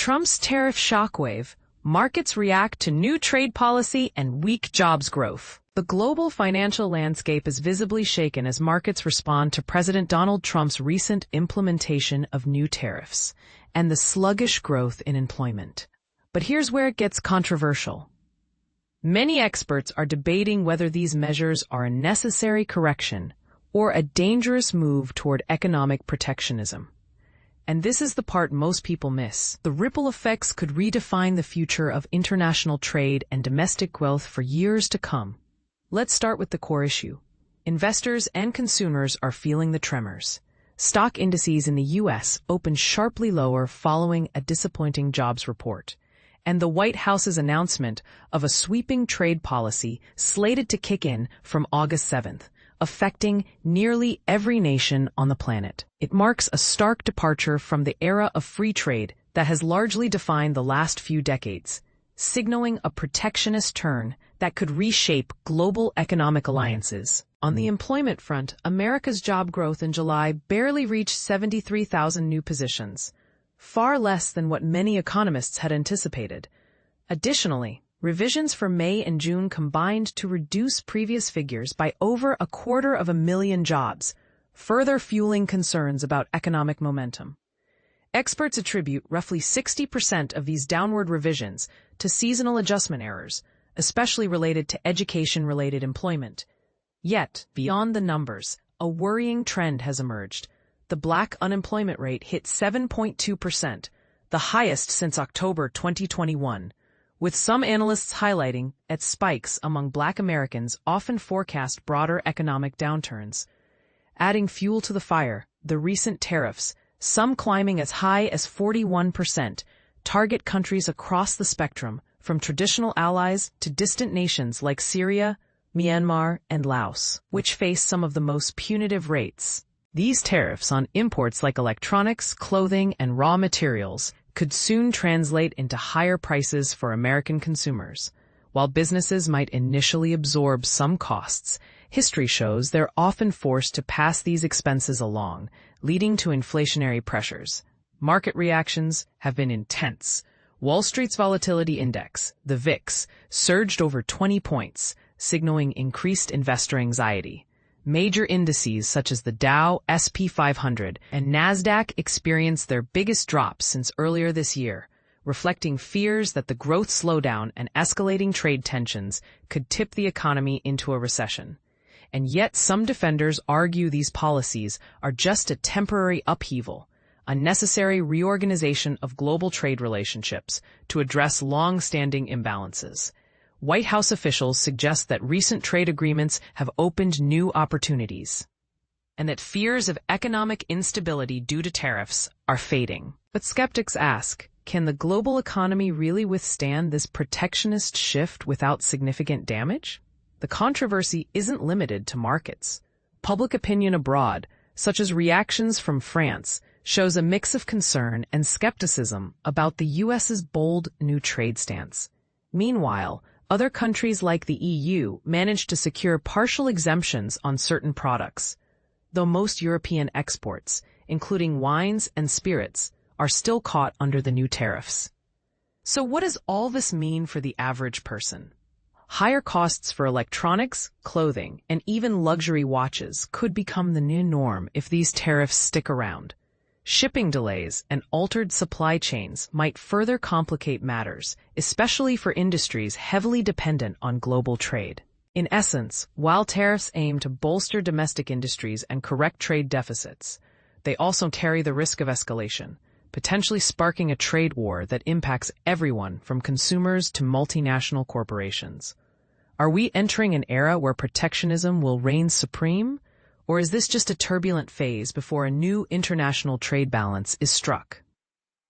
Trump's tariff shockwave, markets react to new trade policy and weak jobs growth. The global financial landscape is visibly shaken as markets respond to President Donald Trump's recent implementation of new tariffs and the sluggish growth in employment. But here's where it gets controversial. Many experts are debating whether these measures are a necessary correction or a dangerous move toward economic protectionism. And this is the part most people miss. The ripple effects could redefine the future of international trade and domestic wealth for years to come. Let's start with the core issue. Investors and consumers are feeling the tremors. Stock indices in the U.S. opened sharply lower following a disappointing jobs report, and the White House's announcement of a sweeping trade policy slated to kick in from August 7th, affecting nearly every nation on the planet. It marks a stark departure from the era of free trade that has largely defined the last few decades, signaling a protectionist turn that could reshape global economic alliances. On the employment front, America's job growth in July barely reached 73,000 new positions, far less than what many economists had anticipated. Additionally, revisions for May and June combined to reduce previous figures by over 250,000 jobs, further fueling concerns about economic momentum. Experts attribute roughly 60% of these downward revisions to seasonal adjustment errors, especially related to education-related employment. Yet, beyond the numbers, a worrying trend has emerged. The black unemployment rate hit 7.2%, the highest since October 2021, with some analysts highlighting its spikes among Black Americans often forecast broader economic downturns. Adding fuel to the fire, the recent tariffs, some climbing as high as 41%, target countries across the spectrum, from traditional allies to distant nations like Syria, Myanmar, and Laos, which face some of the most punitive rates. These tariffs on imports like electronics, clothing, and raw materials could soon translate into higher prices for American consumers. While businesses might initially absorb some costs, history shows they're often forced to pass these expenses along, leading to inflationary pressures. Market reactions have been intense. Wall Street's volatility index, the VIX, surged over 20 points, signaling increased investor anxiety. Major indices such as the Dow, S&P 500, and Nasdaq experienced their biggest drops since earlier this year, reflecting fears that the growth slowdown and escalating trade tensions could tip the economy into a recession. And yet some defenders argue these policies are just a temporary upheaval, a necessary reorganization of global trade relationships to address long-standing imbalances. White House officials suggest that recent trade agreements have opened new opportunities, and that fears of economic instability due to tariffs are fading. But skeptics ask, can the global economy really withstand this protectionist shift without significant damage? The controversy isn't limited to markets. Public opinion abroad, such as reactions from France, shows a mix of concern and skepticism about the U.S.'s bold new trade stance. Meanwhile, other countries like the EU managed to secure partial exemptions on certain products, though most European exports, including wines and spirits, are still caught under the new tariffs. So what does all this mean for the average person? Higher costs for electronics, clothing, and even luxury watches could become the new norm if these tariffs stick around. Shipping delays and altered supply chains might further complicate matters, especially for industries heavily dependent on global trade. In essence, while tariffs aim to bolster domestic industries and correct trade deficits, they also carry the risk of escalation, potentially sparking a trade war that impacts everyone from consumers to multinational corporations. Are we entering an era where protectionism will reign supreme? Or is this just a turbulent phase before a new international trade balance is struck?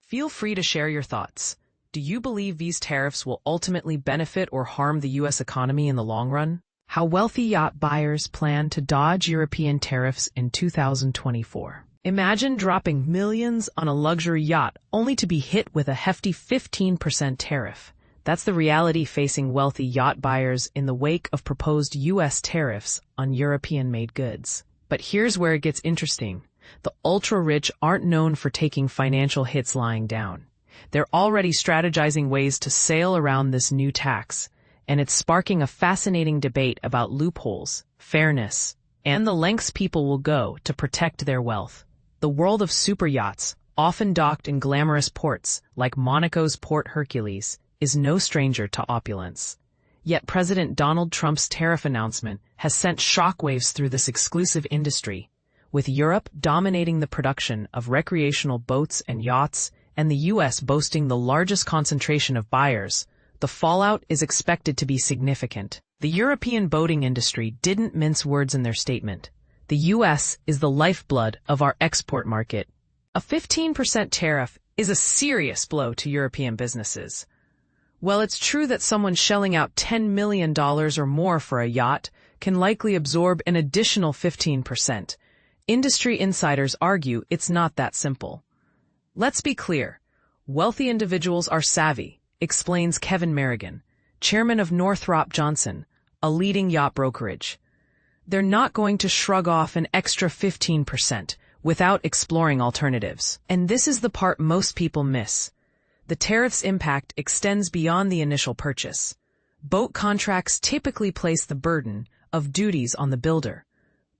Feel free to share your thoughts. Do you believe these tariffs will ultimately benefit or harm the U.S. economy in the long run? How wealthy yacht buyers plan to dodge European tariffs in 2024. Imagine dropping millions on a luxury yacht only to be hit with a hefty 15% tariff. That's the reality facing wealthy yacht buyers in the wake of proposed U.S. tariffs on European-made goods. But here's where it gets interesting. The ultra-rich aren't known for taking financial hits lying down. They're already strategizing ways to sail around this new tax, and it's sparking a fascinating debate about loopholes, fairness, and the lengths people will go to protect their wealth. The world of super yachts, often docked in glamorous ports like Monaco's Port Hercules, is no stranger to opulence. Yet President Donald Trump's tariff announcement has sent shockwaves through this exclusive industry, with Europe dominating the production of recreational boats and yachts, and the U.S. boasting the largest concentration of buyers. The fallout is expected to be significant. The European boating industry didn't mince words in their statement. The U.S. is the lifeblood of our export market. A 15% tariff is a serious blow to European businesses. While it's true that someone shelling out $10 million or more for a yacht can likely absorb an additional 15%, industry insiders argue it's not that simple. Let's be clear. Wealthy individuals are savvy, explains Kevin Merrigan, chairman of Northrop Johnson, a leading yacht brokerage. They're not going to shrug off an extra 15% without exploring alternatives. And this is the part most people miss. The tariff's impact extends beyond the initial purchase. Boat contracts typically place the burden of duties on the builder.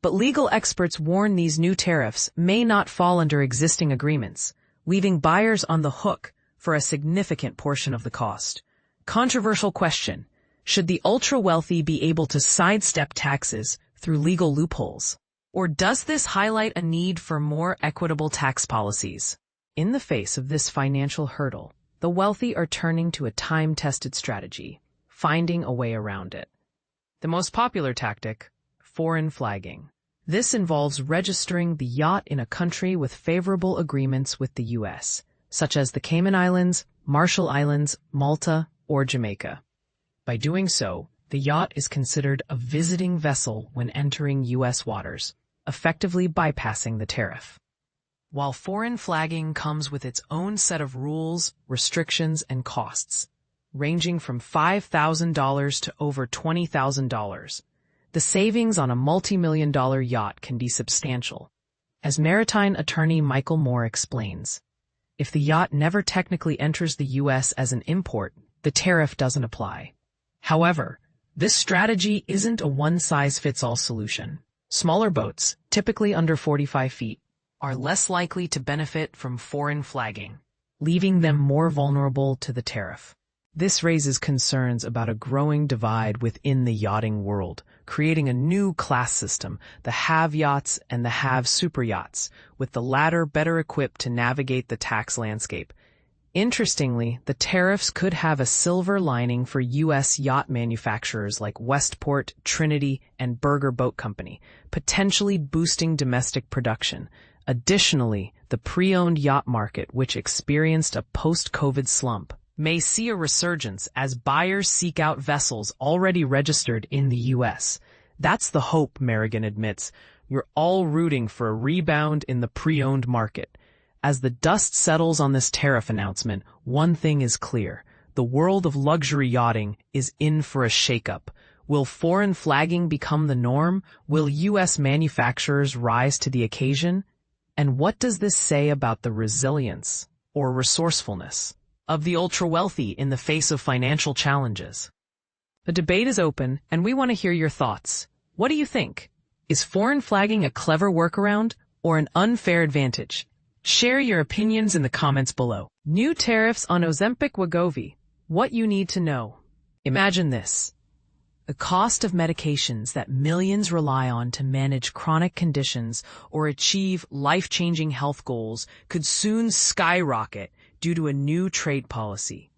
But legal experts warn these new tariffs may not fall under existing agreements, leaving buyers on the hook for a significant portion of the cost. Controversial question: should the ultra-wealthy be able to sidestep taxes through legal loopholes? Or does this highlight a need for more equitable tax policies? In the face of this financial hurdle, the wealthy are turning to a time-tested strategy, finding a way around it. The most popular tactic: foreign flagging. This involves registering the yacht in a country with favorable agreements with the U.S., such as the Cayman Islands, Marshall Islands, Malta, or Jamaica. By doing so, the yacht is considered a visiting vessel when entering U.S. waters, effectively bypassing the tariff. While foreign flagging comes with its own set of rules, restrictions, and costs, ranging from $5,000 to over $20,000, the savings on a multi-million-dollar yacht can be substantial. As maritime attorney Michael Moore explains, if the yacht never technically enters the U.S. as an import, the tariff doesn't apply. However, this strategy isn't a one-size-fits-all solution. Smaller boats, typically under 45 feet, are less likely to benefit from foreign flagging, leaving them more vulnerable to the tariff. This raises concerns about a growing divide within the yachting world, creating a new class system, the have yachts and the have super yachts, with the latter better equipped to navigate the tax landscape. Interestingly, the tariffs could have a silver lining for U.S. yacht manufacturers like Westport, Trinity, and Berger Boat Company, potentially boosting domestic production. Additionally, the pre-owned yacht market, which experienced a post-COVID slump, may see a resurgence as buyers seek out vessels already registered in the U.S. That's the hope, Merrigan admits. We're all rooting for a rebound in the pre-owned market. As the dust settles on this tariff announcement, one thing is clear. The world of luxury yachting is in for a shakeup. Will foreign flagging become the norm? Will U.S. manufacturers rise to the occasion? And what does this say about the resilience or resourcefulness of the ultra-wealthy in the face of financial challenges? The debate is open, and we want to hear your thoughts. What do you think? Is foreign flagging a clever workaround or an unfair advantage? Share your opinions in the comments below. New tariffs on Ozempic Wegovy. What you need to know. Imagine this. The cost of medications that millions rely on to manage chronic conditions or achieve life-changing health goals could soon skyrocket due to a new trade policy.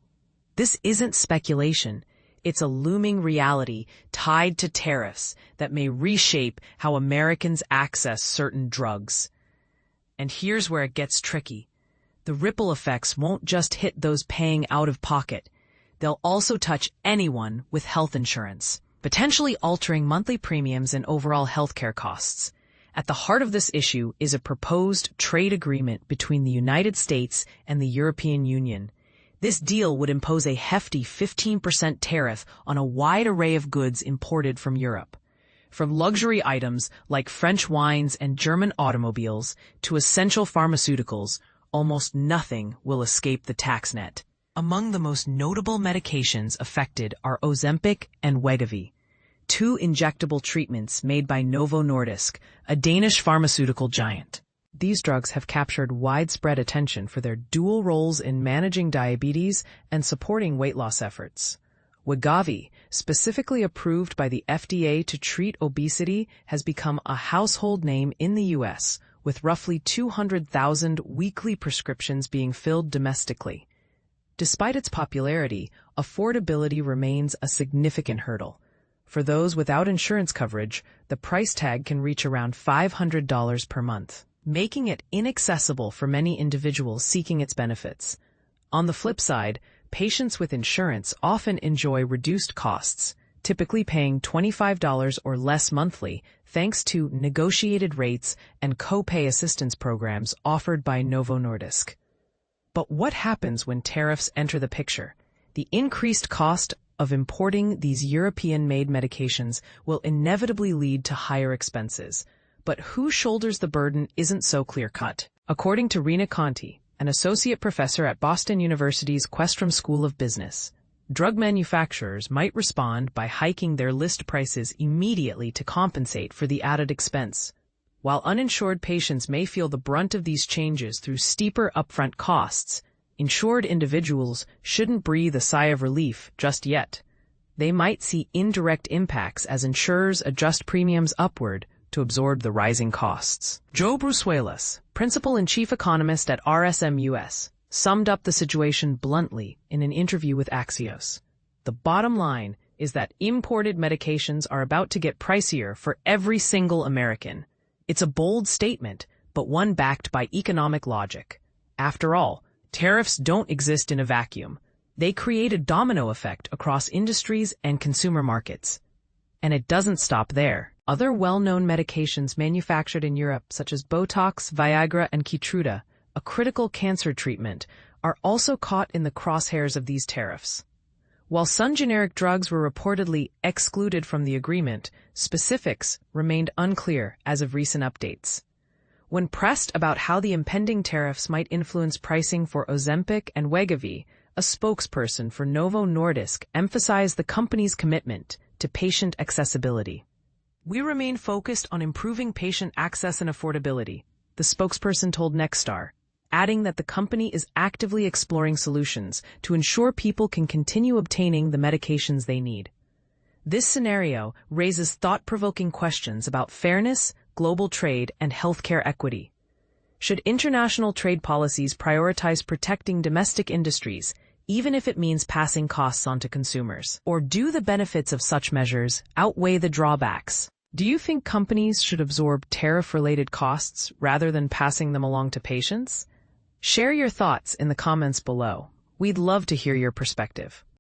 This isn't speculation. It's a looming reality tied to tariffs that may reshape how Americans access certain drugs. And here's where it gets tricky. The ripple effects won't just hit those paying out of pocket. They'll also touch anyone with health insurance, potentially altering monthly premiums and overall healthcare costs. At the heart of this issue is a proposed trade agreement between the United States and the European Union. This deal would impose a hefty 15% tariff on a wide array of goods imported from Europe. From luxury items like French wines and German automobiles to essential pharmaceuticals, almost nothing will escape the tax net. Among the most notable medications affected are Ozempic and Wegovy, two injectable treatments made by Novo Nordisk, a Danish pharmaceutical giant. These drugs have captured widespread attention for their dual roles in managing diabetes and supporting weight loss efforts. Wegovy, specifically approved by the FDA to treat obesity, has become a household name in the U.S., with roughly 200,000 weekly prescriptions being filled domestically. Despite its popularity, affordability remains a significant hurdle. For those without insurance coverage, the price tag can reach around $500 per month, making it inaccessible for many individuals seeking its benefits. On the flip side, patients with insurance often enjoy reduced costs, typically paying $25 or less monthly, thanks to negotiated rates and co-pay assistance programs offered by Novo Nordisk. But what happens when tariffs enter the picture? The increased cost of importing these European-made medications will inevitably lead to higher expenses. But who shoulders the burden isn't so clear-cut. According to Rena Conti, an associate professor at Boston University's Questrom School of Business, drug manufacturers might respond by hiking their list prices immediately to compensate for the added expense. While uninsured patients may feel the brunt of these changes through steeper upfront costs, insured individuals shouldn't breathe a sigh of relief just yet. They might see indirect impacts as insurers adjust premiums upward to absorb the rising costs. Joe Brusuelas, principal and chief economist at RSM US, summed up the situation bluntly in an interview with Axios. The bottom line is that imported medications are about to get pricier for every single American. It's a bold statement, but one backed by economic logic. After all, tariffs don't exist in a vacuum. They create a domino effect across industries and consumer markets. And it doesn't stop there. Other well-known medications manufactured in Europe, such as Botox, Viagra, and Keytruda, a critical cancer treatment, are also caught in the crosshairs of these tariffs. While some generic drugs were reportedly excluded from the agreement, specifics remained unclear as of recent updates. When pressed about how the impending tariffs might influence pricing for Ozempic and Wegovy, a spokesperson for Novo Nordisk emphasized the company's commitment to patient accessibility. "We remain focused on improving patient access and affordability," the spokesperson told Nexstar, adding that the company is actively exploring solutions to ensure people can continue obtaining the medications they need. This scenario raises thought-provoking questions about fairness, global trade, and healthcare equity. Should international trade policies prioritize protecting domestic industries, even if it means passing costs on to consumers? Or do the benefits of such measures outweigh the drawbacks? Do you think companies should absorb tariff-related costs rather than passing them along to patients? Share your thoughts in the comments below. We'd love to hear your perspective.